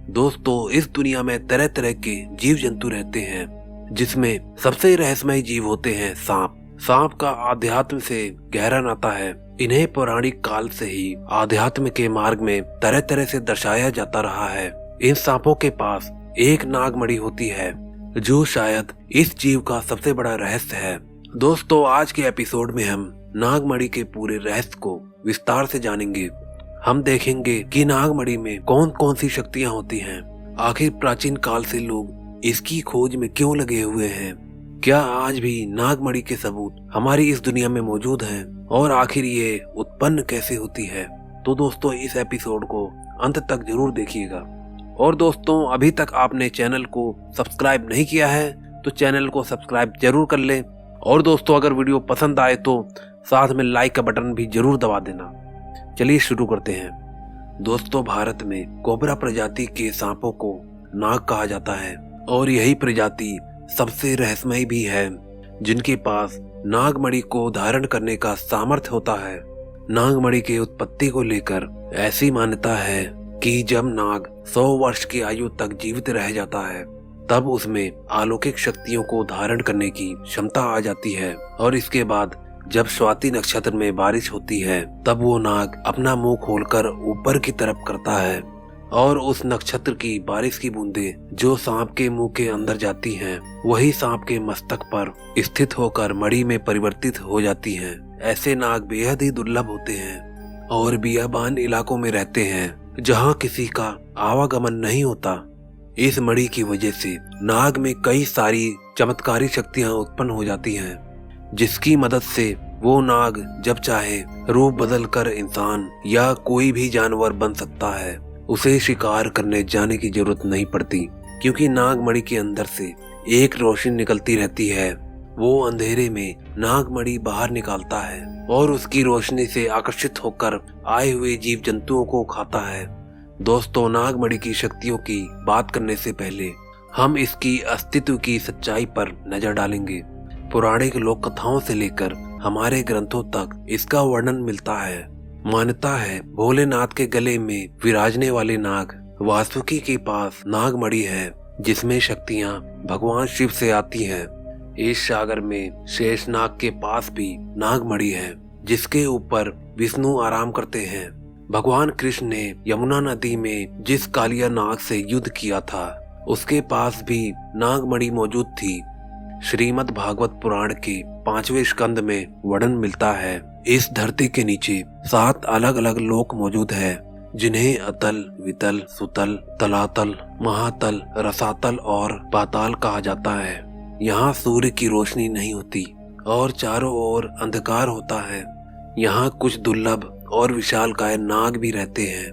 दोस्तों, इस दुनिया में तरह तरह के जीव जंतु रहते हैं, जिसमें सबसे रहस्यमय जीव होते हैं सांप। सांप का आध्यात्म से गहरा नाता है। इन्हें पौराणिक काल से ही आध्यात्म के मार्ग में तरह तरह से दर्शाया जाता रहा है। इन सांपों के पास एक नागमणि होती है, जो शायद इस जीव का सबसे बड़ा रहस्य है। दोस्तों, आज के एपिसोड में हम नागमणि के पूरे रहस्य को विस्तार से जानेंगे। हम देखेंगे कि नागमणि में कौन कौन सी शक्तियां होती हैं, आखिर प्राचीन काल से लोग इसकी खोज में क्यों लगे हुए हैं, क्या आज भी नागमणि के सबूत हमारी इस दुनिया में मौजूद हैं, और आखिर ये उत्पन्न कैसे होती है। तो दोस्तों, इस एपिसोड को अंत तक जरूर देखिएगा। और दोस्तों, अभी तक आपने चैनल को सब्सक्राइब नहीं किया है तो चैनल को सब्सक्राइब जरूर कर लें। और दोस्तों, अगर वीडियो पसंद आए तो साथ में लाइक का बटन भी जरूर दबा देना। चलिए शुरू करते हैं। दोस्तों, भारत में कोबरा प्रजाति के सांपों को नाग कहा जाता है, और यही प्रजाति सबसे रहस्यमय भी है, जिनके पास नागमणि को धारण करने का सामर्थ्य होता है। नागमणि के उत्पत्ति को लेकर ऐसी मान्यता है कि जब नाग 100 वर्ष की आयु तक जीवित रह जाता है, तब उसमें अलौकिक शक्तियों को धारण करने की क्षमता आ जाती है। और इसके बाद जब स्वाति नक्षत्र में बारिश होती है, तब वो नाग अपना मुंह खोलकर ऊपर की तरफ करता है, और उस नक्षत्र की बारिश की बूंदें जो सांप के मुंह के अंदर जाती हैं, वही सांप के मस्तक पर स्थित होकर मणि में परिवर्तित हो जाती हैं। ऐसे नाग बेहद ही दुर्लभ होते हैं और बियाबान इलाकों में रहते हैं, जहां किसी का आवागमन नहीं होता। इस मणि की वजह से नाग में कई सारी चमत्कारी शक्तियां उत्पन्न हो जाती हैं, जिसकी मदद से वो नाग जब चाहे रूप बदल कर इंसान या कोई भी जानवर बन सकता है। उसे शिकार करने जाने की जरूरत नहीं पड़ती, क्योंकि नागमणि के अंदर से एक रोशनी निकलती रहती है। वो अंधेरे में नागमणि बाहर निकालता है और उसकी रोशनी से आकर्षित होकर आए हुए जीव जंतुओं को खाता है। दोस्तों, नागमणि की शक्तियों की बात करने से पहले हम इसकी अस्तित्व की सच्चाई पर नजर डालेंगे। पौराणिक लोक कथाओं से लेकर हमारे ग्रंथों तक इसका वर्णन मिलता है। मान्यता है भोलेनाथ के गले में विराजने वाले नाग वासुकी के पास नागमणि है, जिसमें शक्तियां भगवान शिव से आती हैं। इस सागर में शेषनाग के पास भी नागमणि है, जिसके ऊपर विष्णु आराम करते हैं। भगवान कृष्ण ने यमुना नदी में जिस कालिया नाग से युद्ध किया था, उसके पास भी नागमणि मौजूद थी। श्रीमद् भागवत पुराण के 5वें स्कंद में वर्णन मिलता है। इस धरती के नीचे 7 अलग अलग लोक मौजूद है, जिन्हें अतल, वितल, सुतल, तलातल, महातल, रसातल और पाताल कहा जाता है। यहाँ सूर्य की रोशनी नहीं होती और चारों ओर अंधकार होता है। यहाँ कुछ दुर्लभ और विशालकाय नाग भी रहते हैं,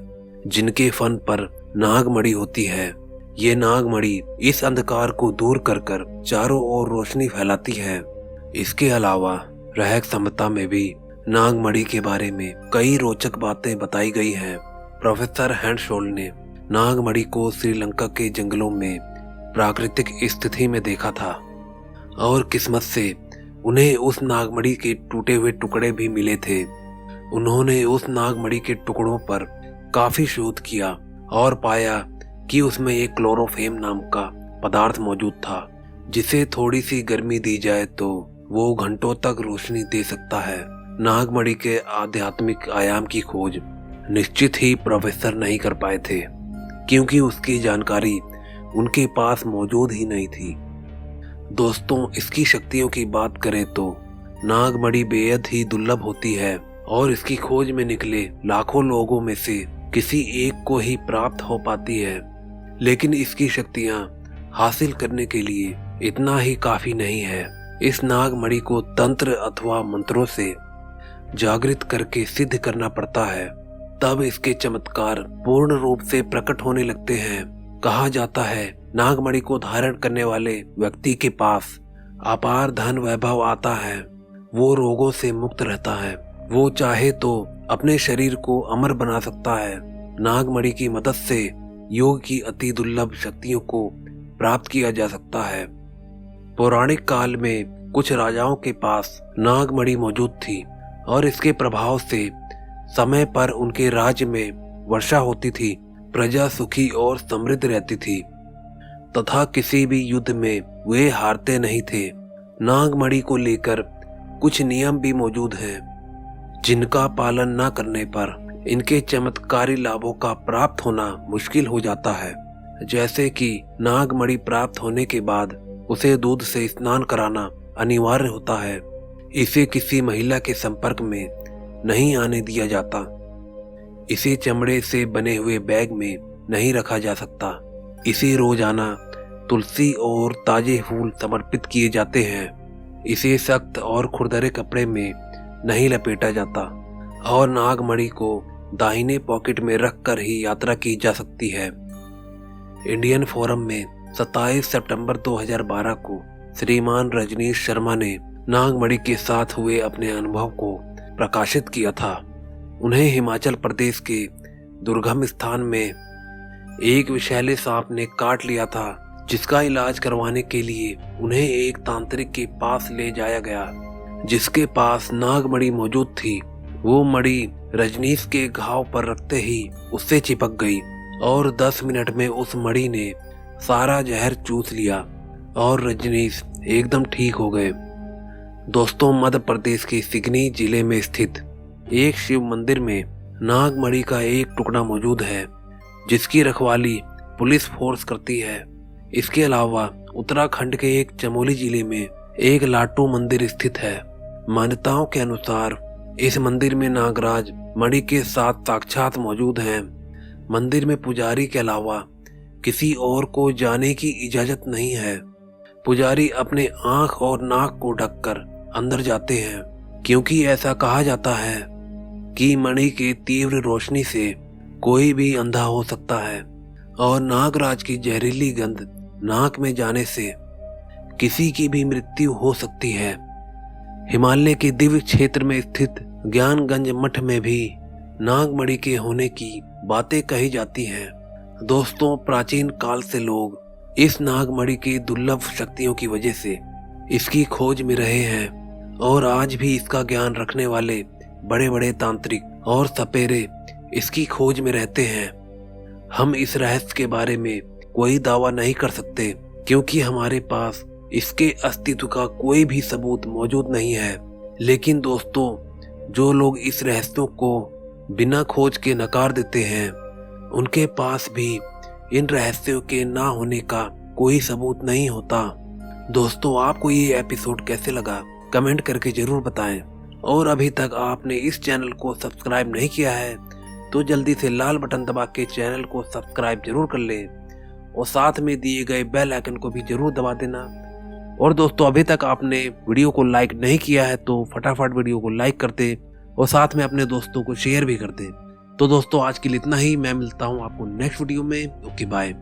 जिनके फन पर नागमणि होती है। ये नागमणि इस अंधकार को दूर कर कर चारों ओर रोशनी फैलाती है। इसके अलावा रहस्य संहिता में भी नागमणि के बारे में कई रोचक बातें बताई गई हैं। प्रोफेसर हैंडशोल्ड ने नागमणि को श्रीलंका के जंगलों में प्राकृतिक स्थिति में देखा था, और किस्मत से उन्हें उस नागमणि के टूटे हुए टुकड़े भी मिले थे। उन्होंने उस नागमणि के टुकड़ों पर काफी शोध किया और पाया कि उसमें एक क्लोरोफेम नाम का पदार्थ मौजूद था, जिसे थोड़ी सी गर्मी दी जाए तो वो घंटों तक रोशनी दे सकता है। नागमणि के आध्यात्मिक आयाम की खोज निश्चित ही प्रोफेसर नहीं कर पाए थे, क्योंकि उसकी जानकारी उनके पास मौजूद ही नहीं थी। दोस्तों, इसकी शक्तियों की बात करें तो नागमणि बेहद ही दुर्लभ होती है, और इसकी खोज में निकले लाखों लोगों में से किसी एक को ही प्राप्त हो पाती है। लेकिन इसकी शक्तियां हासिल करने के लिए इतना ही काफी नहीं है। इस नागमणि को तंत्र अथवा मंत्रों से जागृत करके सिद्ध करना पड़ता है, तब इसके चमत्कार पूर्ण रूप से प्रकट होने लगते हैं। कहा जाता है नागमणि को धारण करने वाले व्यक्ति के पास अपार धन वैभव आता है। वो रोगों से मुक्त रहता है। वो चाहे तो अपने शरीर को अमर बना सकता है। नागमणि की मदद से योग की अति दुर्लभ शक्तियों को प्राप्त किया जा सकता है। पौराणिक काल में कुछ राजाओं के पास नागमणि मौजूद थी, और इसके प्रभाव से समय पर उनके राज्य में वर्षा होती थी, प्रजा सुखी और समृद्ध रहती थी तथा किसी भी युद्ध में वे हारते नहीं थे। नागमणि को लेकर कुछ नियम भी मौजूद हैं जिनका पालन न करने पर इनके चमत्कारी लाभों का प्राप्त होना मुश्किल हो जाता है। जैसे कि नागमणि प्राप्त होने के बाद उसे दूध से स्नान कराना अनिवार्य होता है। इसे किसी महिला के संपर्क में नहीं आने दिया जाता। इसे चमड़े से बने हुए बैग में नहीं रखा जा सकता। इसे रोजाना तुलसी और ताजे फूल समर्पित किए जाते हैं। इसे सख्त और खुरदरे कपड़े में नहीं लपेटा जाता और नागमणि को दाहिने पॉकेट में रखकर ही यात्रा की जा सकती है। इंडियन फोरम में 27 सितंबर 2012 को श्रीमान रजनीश शर्मा ने नागमणि के साथ हुए अपने अनुभव को प्रकाशित किया था। उन्हें हिमाचल प्रदेश के दुर्गम स्थान में एक विषैले सांप ने काट लिया था, जिसका इलाज करवाने के लिए उन्हें एक तांत्रिक के पास ले जाया गया जिसके पास नागमणि मौजूद थी। वो मणि रजनीश के घाव पर रखते ही उससे चिपक गई और 10 मिनट में उस मणि ने सारा जहर चूस लिया और रजनीश एकदम ठीक हो गए। दोस्तों, मध्य प्रदेश के सिगनी जिले में स्थित एक शिव मंदिर में नागमणि का एक टुकड़ा मौजूद है जिसकी रखवाली पुलिस फोर्स करती है। इसके अलावा उत्तराखंड के एक चमोली जिले में एक लाटू मंदिर स्थित है। मान्यताओं के अनुसार इस मंदिर में नागराज मणि के साथ साक्षात मौजूद हैं। मंदिर में पुजारी के अलावा किसी और को जाने की इजाजत नहीं है। पुजारी अपने आंख और नाक को ढककर अंदर जाते हैं क्योंकि ऐसा कहा जाता है कि मणि के तीव्र रोशनी से कोई भी अंधा हो सकता है और नागराज की जहरीली गंध नाक में जाने से किसी की भी मृत्यु हो सकती है। हिमालय के दिव्य क्षेत्र में स्थित ज्ञानगंज मठ में भी नागमणि के होने की बातें कही जाती हैं। दोस्तों, प्राचीन काल से लोग इस नागमणि की दुर्लभ शक्तियों की वजह से इसकी खोज में रहे हैं और आज भी इसका ज्ञान रखने वाले बड़े बड़े तांत्रिक और सपेरे इसकी खोज में रहते हैं। हम इस रहस्य के बारे में कोई दावा नहीं कर सकते क्योंकि हमारे पास इसके अस्तित्व का कोई भी सबूत मौजूद नहीं है। लेकिन दोस्तों, जो लोग इस रहस्यों को बिना खोज के नकार देते हैं उनके पास भी इन रहस्यों के ना होने का कोई सबूत नहीं होता। दोस्तों, आपको ये एपिसोड कैसे लगा कमेंट करके जरूर बताएं और अभी तक आपने इस चैनल को सब्सक्राइब नहीं किया है तो जल्दी से लाल बटन दबा के चैनल को सब्सक्राइब जरूर कर लें और साथ में दिए गए बेल आइकन को भी जरूर दबा देना। और दोस्तों, अभी तक आपने वीडियो को लाइक नहीं किया है तो फटाफट वीडियो को लाइक कर दे और साथ में अपने दोस्तों को शेयर भी कर दे। तो दोस्तों, आज के लिए इतना ही। मैं मिलता हूँ आपको नेक्स्ट वीडियो में। Okay, bye.